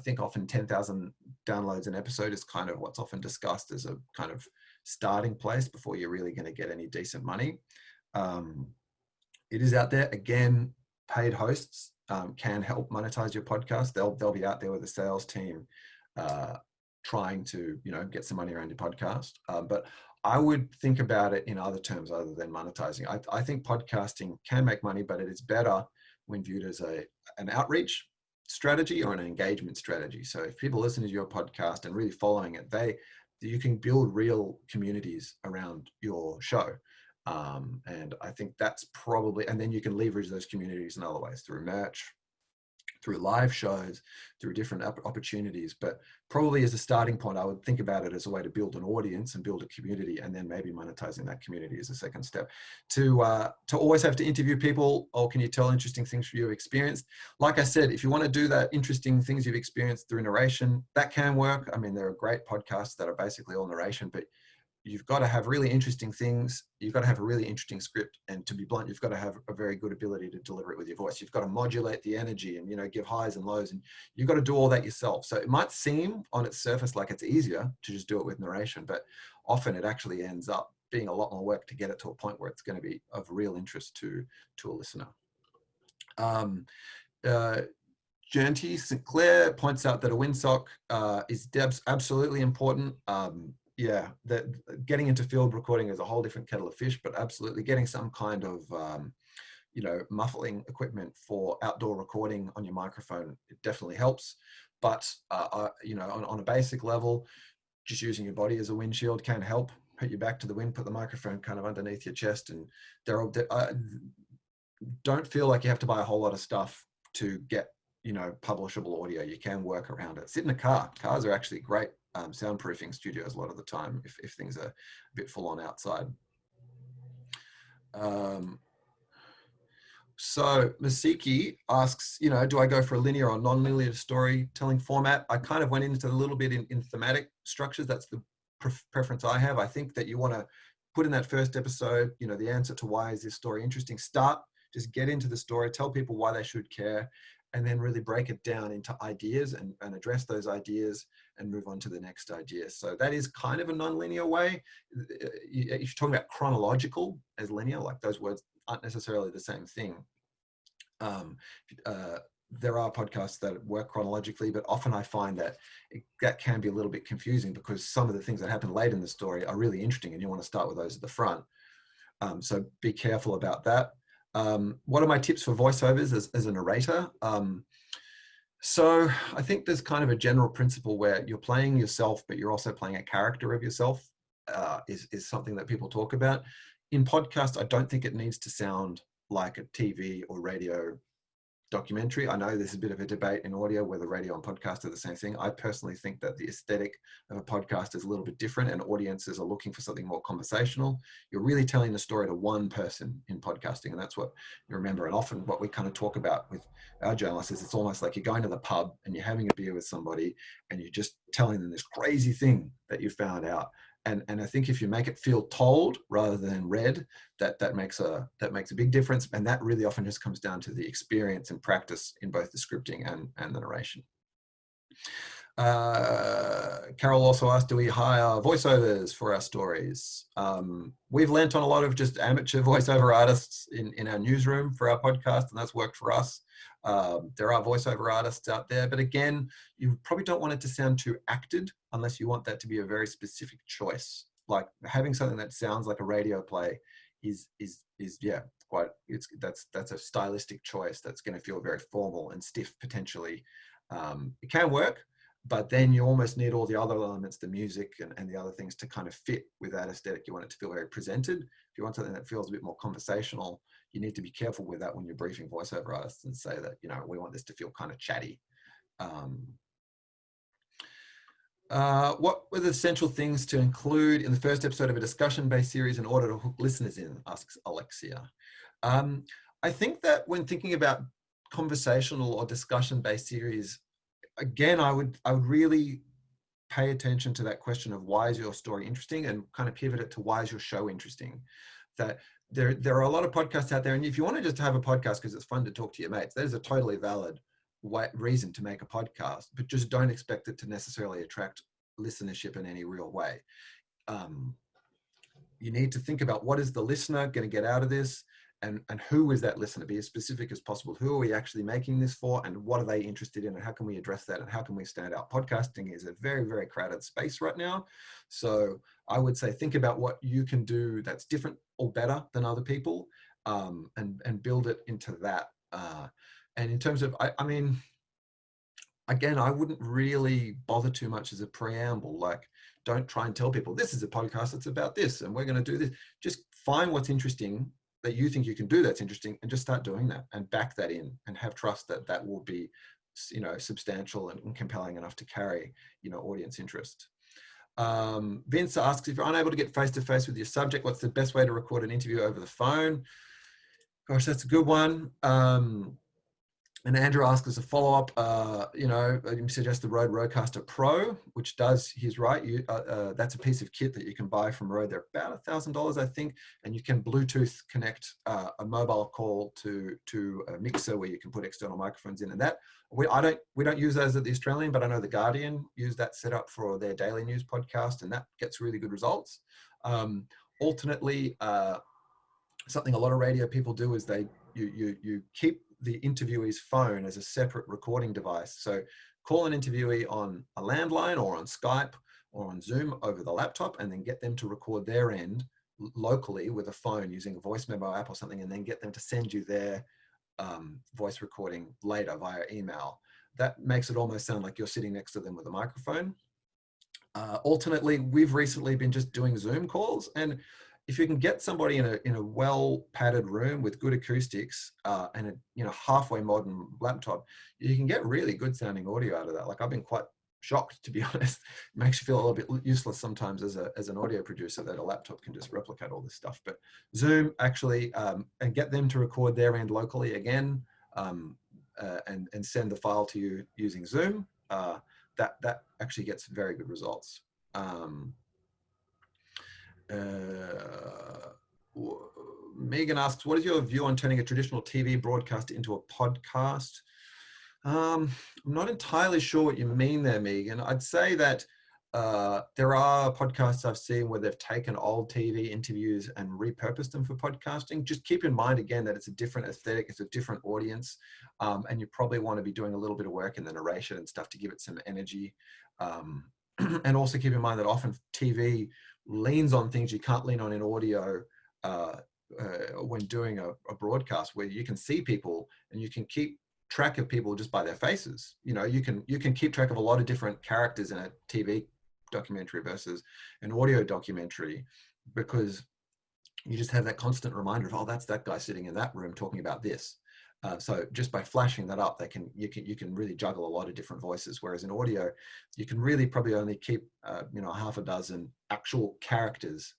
think often 10,000 downloads an episode is kind of what's often discussed as a kind of starting place before you're really going to get any decent money. It is out there. Again, paid hosts can help monetize your podcast. They'll be out there with a sales team trying to get some money around your podcast. But I would think about it in other terms other than monetizing. I think podcasting can make money, but it is better when viewed as an outreach strategy or an engagement strategy. So if people listen to your podcast and really following it, you can build real communities around your show. And I think that's probably, and then you can leverage those communities in other ways, through merch, through live shows, through different opportunities. But probably as a starting point, I would think about it as a way to build an audience and build a community, and then maybe monetizing that community as a second step. To always have to interview people, or can you tell interesting things you've experienced? Like I said, if you want to do that interesting things you've experienced through narration, that can work. I mean, there are great podcasts that are basically all narration, but you've got to have really interesting things. You've got to have a really interesting script. And to be blunt, you've got to have a very good ability to deliver it with your voice. You've got to modulate the energy and, give highs and lows, and you've got to do all that yourself. So it might seem on its surface like it's easier to just do it with narration, but often it actually ends up being a lot more work to get it to a point where it's going to be of real interest to a listener. Janty Sinclair points out that a windsock is absolutely important. Yeah, getting into field recording is a whole different kettle of fish, but absolutely getting some kind of, muffling equipment for outdoor recording on your microphone, it definitely helps. But, on a basic level, just using your body as a windshield can help. Put your back to the wind, put the microphone kind of underneath your chest, and don't feel like you have to buy a whole lot of stuff to get, publishable audio. You can work around it. Sit in a car. Cars are actually great soundproofing studios a lot of the time if things are a bit full on outside. So Masiki asks, do I go for a linear or non-linear storytelling format? I kind of went into a little bit in thematic structures. That's the preference I have. I think that you want to put in that first episode, the answer to why is this story interesting. Just get into the story, tell people why they should care, and then really break it down into ideas and address those ideas and move on to the next idea. So that is kind of a non-linear way. If you're talking about chronological as linear, like those words aren't necessarily the same thing. There are podcasts that work chronologically, but often I find that that can be a little bit confusing because some of the things that happen late in the story are really interesting and you want to start with those at the front. So be careful about that. What are my tips for voiceovers as a narrator? So I think there's kind of a general principle where you're playing yourself, but you're also playing a character of yourself, is something that people talk about. In podcast, I don't think it needs to sound like a TV or radio documentary. I know there's a bit of a debate in audio whether radio and podcast are the same thing. I personally think that the aesthetic of a podcast is a little bit different, and audiences are looking for something more conversational. You're really telling the story to one person in podcasting, and that's what you remember. And often what we kind of talk about with our journalists is it's almost like you're going to the pub and you're having a beer with somebody and you're just telling them this crazy thing that you found out. And I think if you make it feel told rather than read, that makes a big difference. And that really often just comes down to the experience and practice in both the scripting and the narration. Carol also asked, do we hire voiceovers for our stories? We've lent on a lot of just amateur voiceover artists in our newsroom for our podcast, and that's worked for us. There are voiceover artists out there, but again, you probably don't want it to sound too acted unless you want that to be a very specific choice. Like having something that sounds like a radio play is yeah, that's a stylistic choice that's going to feel very formal and stiff potentially. It can work, but then you almost need all the other elements, the music and the other things to kind of fit with that aesthetic. You want it to feel very presented. If you want something that feels a bit more conversational, you need to be careful with that when you're briefing voiceover artists and say that, you know, we want this to feel kind of chatty. What were the essential things to include in the first episode of a discussion-based series in order to hook listeners in, asks Alexia. I think that when thinking about conversational or discussion-based series, again, I would really pay attention to that question of why is your story interesting, and kind of pivot it to why is your show interesting. That there are a lot of podcasts out there, and if you want to just have a podcast because it's fun to talk to your mates, that is a totally valid reason to make a podcast, but just don't expect it to necessarily attract listenership in any real way. You need to think about what is the listener going to get out of this, and who is that listener? Be as specific as possible. Who are we actually making this for, and what are they interested in, and how can we address that, and how can we stand out? Podcasting is a very, very crowded space right now. So I would say think about what you can do that's different or better than other people, and build it into that. And in terms of, I mean, again, I wouldn't really bother too much as a preamble. Like, don't try and tell people this is a podcast that's about this and we're going to do this. Just find what's interesting that you think you can do that's interesting, and just start doing that and back that in, and have trust that that will be, you know, substantial and compelling enough to carry, you know, audience interest. Vince asks, if you're unable to get face-to-face with your subject, what's the best way to record an interview over the phone? Gosh, that's a good one. And Andrew asks as a follow-up, you know, you suggest the Rode Rodecaster Pro, which does, he's right, that's a piece of kit that you can buy from Rode. They're about $1,000, I think, and you can Bluetooth connect a mobile call to a mixer where you can put external microphones in. And that, we don't use those at The Australian, but I know The Guardian use that setup for their daily news podcast, and that gets really good results. Alternately, something a lot of radio people do is you keep the interviewee's phone as a separate recording device. So call an interviewee on a landline or on Skype or on Zoom over the laptop, and then get them to record their end locally with a phone using a voice memo app or something, and then get them to send you their voice recording later via email. That makes it almost sound like you're sitting next to them with a microphone. Alternately, we've recently been just doing Zoom calls, and if you can get somebody in a well padded room with good acoustics and a halfway modern laptop, you can get really good sounding audio out of that. Like, I've been quite shocked, to be honest. It makes you feel a little bit useless sometimes as an audio producer, that a laptop can just replicate all this stuff. But Zoom actually, and get them to record their end locally again, and send the file to you using Zoom. That actually gets very good results. Megan asks, what is your view on turning a traditional TV broadcast into a podcast? I'm not entirely sure what you mean there, Megan. I'd say that there are podcasts I've seen where they've taken old TV interviews and repurposed them for podcasting. Just keep in mind, again, that it's a different aesthetic, it's a different audience, and you probably want to be doing a little bit of work in the narration and stuff to give it some energy. And also keep in mind that often TV leans on things you can't lean on in audio when doing a broadcast, where you can see people and you can keep track of people just by their faces. You know, you can keep track of a lot of different characters in a TV documentary versus an audio documentary, because you just have that constant reminder of, oh, that's that guy sitting in that room talking about this. So just by flashing that up, you can really juggle a lot of different voices. Whereas in audio, you can really probably only keep half a dozen actual characters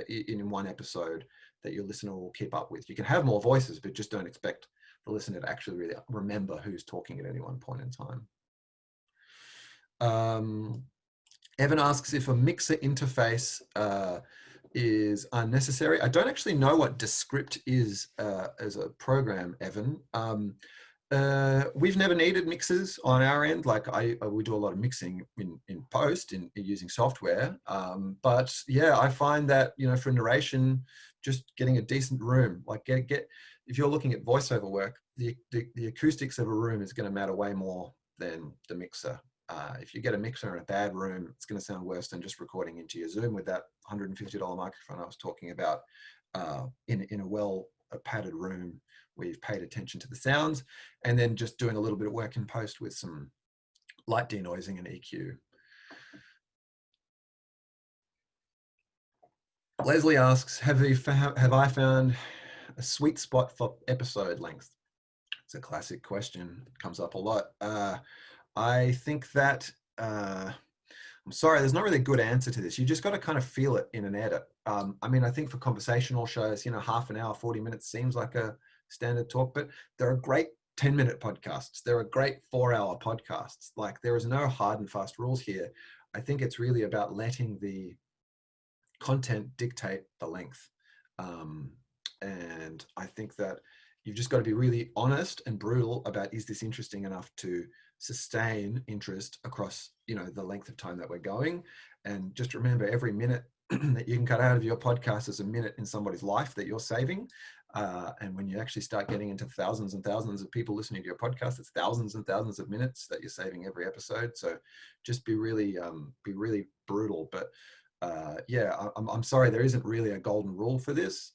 in one episode that your listener will keep up with. You can have more voices, but just don't expect the listener to actually really remember who's talking at any one point in time. Evan asks if a mixer interface is unnecessary. I don't actually know what Descript is as a program, Evan. We've never needed mixers on our end. Like we do a lot of mixing in post in using software. But yeah, I find that, for narration, just getting a decent room, like if you're looking at voiceover work, the acoustics of a room is going to matter way more than the mixer. If you get a mixer in a bad room, it's going to sound worse than just recording into your Zoom with that $150 microphone I was talking about, in a well padded room where you've paid attention to the sounds, and then just doing a little bit of work in post with some light denoising and EQ. Leslie asks, have I found a sweet spot for episode length? It's a classic question. It comes up a lot. I think that, I'm sorry, there's not really a good answer to this. You just got to kind of feel it in an edit. I think for conversational shows, half an hour, 40 minutes seems like a standard talk, but there are great 10-minute podcasts. There are great 4-hour podcasts. Like, there is no hard and fast rules here. I think it's really about letting the content dictate the length. And I think that you've just got to be really honest and brutal about, is this interesting enough to sustain interest across, the length of time that we're going? And just remember, every minute that you can cut out of your podcast is a minute in somebody's life that you're saving. And when you actually start getting into thousands and thousands of people listening to your podcast, it's thousands and thousands of minutes that you're saving every episode. So just be really brutal. But yeah, I'm sorry, there isn't really a golden rule for this.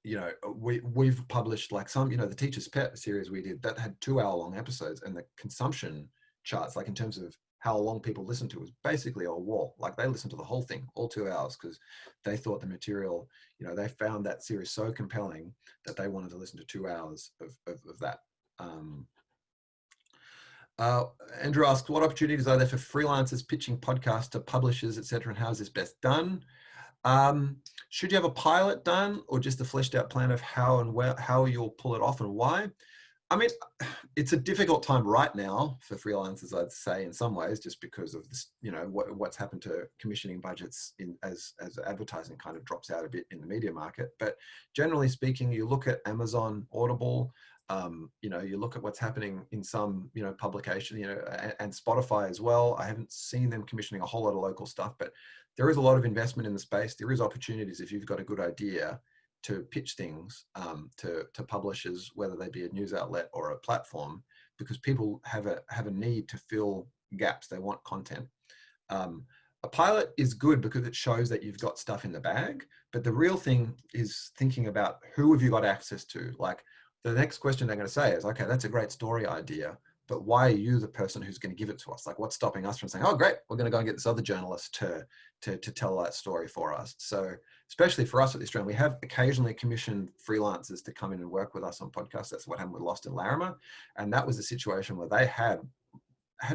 We've published like some, the Teacher's Pet series we did that had 2-hour-long episodes, and the consumption charts, like in terms of how long people listen to, was basically a wall. Like, they listened to the whole thing, all 2 hours, because they thought the material, they found that series so compelling that they wanted to listen to 2 hours of that. Andrew asks, what opportunities are there for freelancers pitching podcasts to publishers, etc., and how is this best done? Should you have a pilot done, or just a fleshed out plan of how and how you'll pull it off and why? It's a difficult time right now for freelancers, I'd say, in some ways, just because of this, what's happened to commissioning budgets as advertising kind of drops out a bit in the media market. But generally speaking, you look at Amazon, Audible, you look at what's happening in some, publication, and Spotify as well. I haven't seen them commissioning a whole lot of local stuff, but there is a lot of investment in the space. There is opportunities if you've got a good idea to pitch things to publishers, whether they be a news outlet or a platform, because people have a need to fill gaps. They want content. A pilot is good because it shows that you've got stuff in the bag, but the real thing is thinking about who have you got access to. Like, the next question they're going to say is, okay, that's a great story idea, but why are you the person who's going to give it to us? Like, what's stopping us from saying, oh, great, we're going to go and get this other journalist to tell that story for us? So especially for us at the Australian, we have occasionally commissioned freelancers to come in and work with us on podcasts. That's what happened with Lost in Larrimah. And that was a situation where they hadn't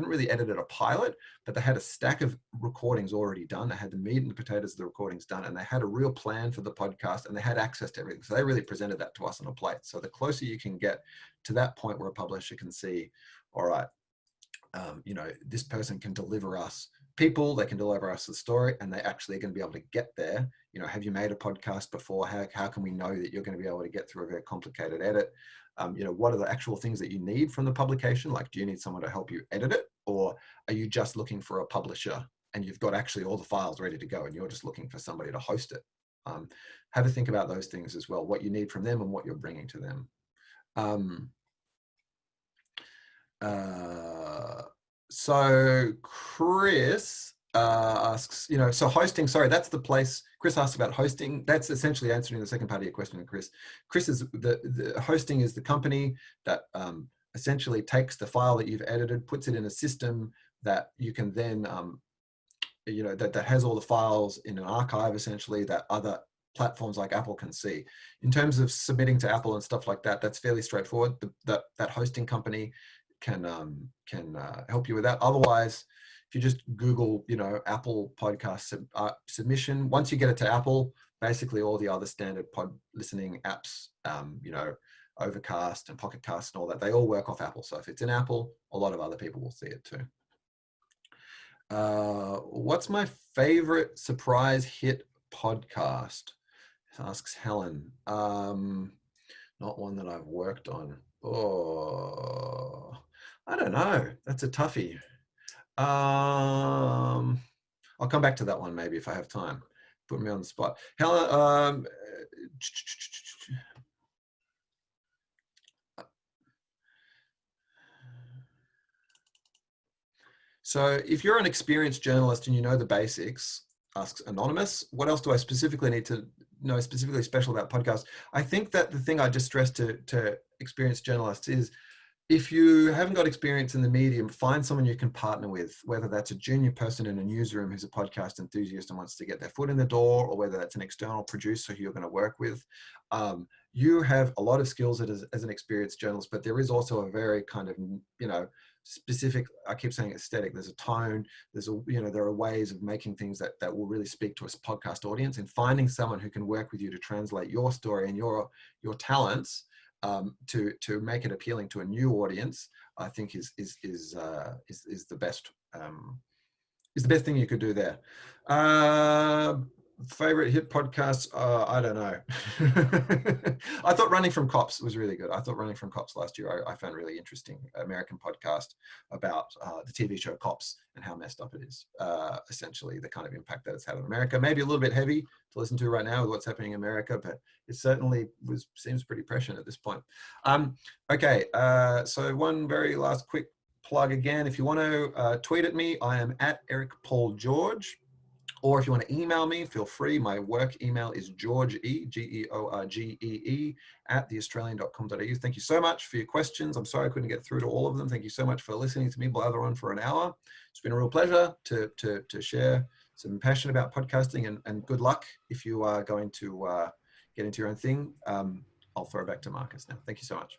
really edited a pilot, but they had a stack of recordings already done. They had the meat and the potatoes of the recordings done, and they had a real plan for the podcast, and they had access to everything. So they really presented that to us on a plate. So the closer you can get to that point where a publisher can see, all right, this person can deliver us people, they can deliver us the story, and they actually are going to be able to get there. Have you made a podcast before? How can we know that you're going to be able to get through a very complicated edit? What are the actual things that you need from the publication? Like, do you need someone to help you edit it? Or are you just looking for a publisher and you've got actually all the files ready to go and you're just looking for somebody to host it? Have a think about those things as well, what you need from them and what you're bringing to them. So Chris asks, so hosting, sorry, that's the place. Chris asked about hosting. That's essentially answering the second part of your question, Chris. Chris is the hosting is the company that essentially takes the file that you've edited, puts it in a system that you can then, that has all the files in an archive, essentially, that other platforms like Apple can see. In terms of submitting to Apple and stuff like that, that's fairly straightforward. That hosting company can help you with that. Otherwise, if you just Google, Apple podcast submission, once you get it to Apple, basically all the other standard pod listening apps, Overcast and Pocket Cast and all that, they all work off Apple. So if it's in Apple, a lot of other people will see it too. What's my favorite surprise hit podcast? Asks Helen. Not one that I've worked on. Oh, I don't know. That's a toughie. I'll come back to that one maybe if I have time. Put me on the spot. Helen, so if you're an experienced journalist and you know the basics, asks Anonymous, what else do I specifically need to know specifically special about podcasts? I think that the thing I just stressed to experienced journalists is, if you haven't got experience in the medium, find someone you can partner with, whether that's a junior person in a newsroom who's a podcast enthusiast and wants to get their foot in the door, or whether that's an external producer who you're going to work with. You have a lot of skills as an experienced journalist, but there is also a very kind of, specific, I keep saying aesthetic, there's a tone, there are ways of making things that will really speak to a podcast audience, and finding someone who can work with you to translate your story and your talents to make it appealing to a new audience, I think is the best thing you could do there. Favorite hit podcasts? I don't know. I thought Running from Cops was really good. I thought Running from Cops last year I found really interesting. American podcast about the TV show Cops and how messed up it is. Essentially, the kind of impact that it's had on America. Maybe a little bit heavy to listen to right now with what's happening in America, but it certainly seems pretty prescient at this point. Okay, so one very last quick plug again. If you want to tweet at me, I am at Eric Paul George. Or if you want to email me, feel free. My work email is georgee, Georgee, @theaustralian.com.au. Thank you so much for your questions. I'm sorry I couldn't get through to all of them. Thank you so much for listening to me blather on for an hour. It's been a real pleasure to share some passion about podcasting, and good luck if you are going to get into your own thing. I'll throw it back to Marcus now. Thank you so much.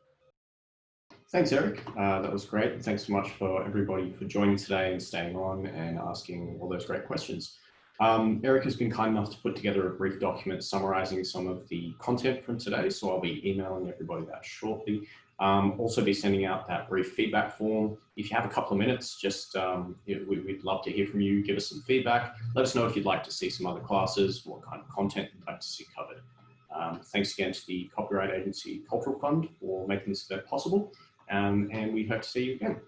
Thanks, Eric. That was great. Thanks so much for everybody for joining today and staying on and asking all those great questions. Eric has been kind enough to put together a brief document summarizing some of the content from today, so I'll be emailing everybody that shortly. Also be sending out that brief feedback form. If you have a couple of minutes, just we'd love to hear from you. Give us some feedback. Let us know if you'd like to see some other classes, what kind of content you'd like to see covered. Thanks again to the copyright agency Cultural Fund for making this event possible, and we hope to see you again.